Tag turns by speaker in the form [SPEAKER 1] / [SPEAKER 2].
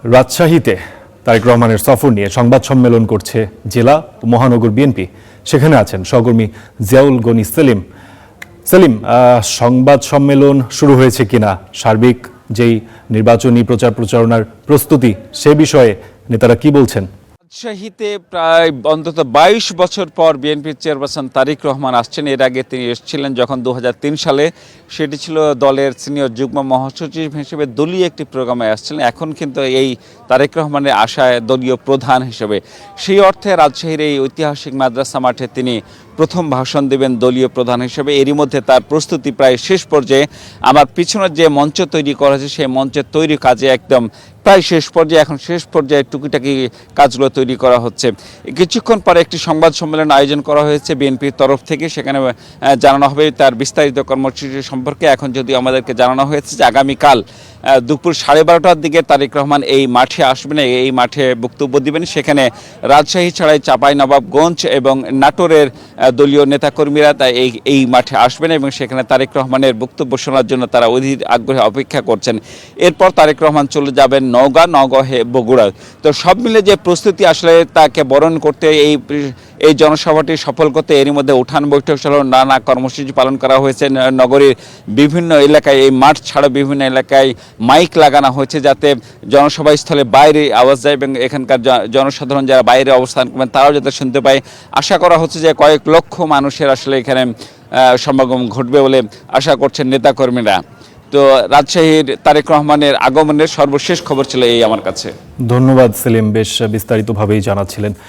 [SPEAKER 1] রাজশাহীতে তারেক রহমানের সফর নিয়ে সংবাদ সম্মেলন করছে জেলা ও মহানগর বিএনপি। সেখানে আছেন সহকর্মী জিয়াউল গনি সেলিম। সেলিম, সংবাদ সম্মেলন শুরু হয়েছে কিনা, সার্বিক যেই নির্বাচনী প্রচারণার প্রস্তুতি সে বিষয়ে নেতারা কি বলছেন?
[SPEAKER 2] রাজশাহীতে প্রায় অন্তত ২২ বছর পর বিএনপির চেয়ারপারসন তারেক রহমান আসছেন। এর আগে তিনি এসেছিলেন যখন ২০০৩ সালে, সেটি ছিল দলের সিনিয়র যুগ্ম মহাসচিব হিসেবে দলীয় একটি প্রোগ্রামে আসছিলেন। এখন কিন্তু এই তারেক রহমানের আশায় দলীয় প্রধান হিসেবে, সেই অর্থে রাজশাহীর এই ঐতিহাসিক মাদ্রাসা মাঠে তিনি প্রথম ভাষণ দেবেন দলীয় প্রধান হিসেবে। এরই মধ্যে তার প্রস্তুতি প্রায় শেষ পর্যায়ে। আমার পিছনের যে মঞ্চ তৈরি করা হয়েছে সেই মঞ্চের তৈরি কাজে একদম প্রায় শেষ পর্যায়ে, এখন শেষ পর্যায়ে টুকিটাকি কাজগুলো তৈরি করা হচ্ছে। কিছুক্ষণ পরে একটি সংবাদ সম্মেলন আয়োজন করা হয়েছে বিএনপির তরফ থেকে, সেখানে জানানো হবে তার বিস্তারিত কর্মসূচি সম্পর্কে। এখন যদিও আমাদেরকে জানানো হয়েছে যে আগামীকাল দুপুর 12:30টার দিকে তারেক রহমান এই মাঠে আসবেন, এই মাঠে বক্তব্য দিবেন। সেখানে রাজশাহী ছাড়াই চাঁপাইনবাবগঞ্জ এবং নাটোরের দলীয় নেতাকর্মীরা এই মাঠে আসবেন এবং সেখানে তারেক রহমানের বক্তব্য শোনার জন্য তারা অধীর আগ্রহে অপেক্ষা করছেন। এরপর তারেক রহমান চলে যাবেন নওগাঁ হয়ে বগুড়া। তো সব মিলে যে প্রস্তুতি, আসলে তাকে বরণ করতে এই জনসভাটি সফল করতে এরই মধ্যে উঠান বৈঠক সহ নানা কর্মসূচি পালন করা হয়েছে। নগরীর বিভিন্ন এলাকায়, এই মাঠ ছাড়া বিভিন্ন এলাকায় মাইক লাগানো হয়েছে যাতে জনসভা স্থলে বাইরে আওয়াজ যায় এবং এখানকার জনসাধারণ যারা বাইরে অবস্থান করবেন তারাও যাতে শুনতে পায়। আশা করা হচ্ছে যে কয়েক লক্ষ মানুষের আসলে এখানে সমাগম ঘটবে বলে আশা করছেন নেতাকর্মীরা। তো রাজশাহীর তারেক রহমানের আগমনের সর্বশেষ খবর ছিল এই আমার কাছে।
[SPEAKER 1] ধন্যবাদ সেলিম, বেশ বিস্তারিতভাবেই জানাচ্ছিলেন।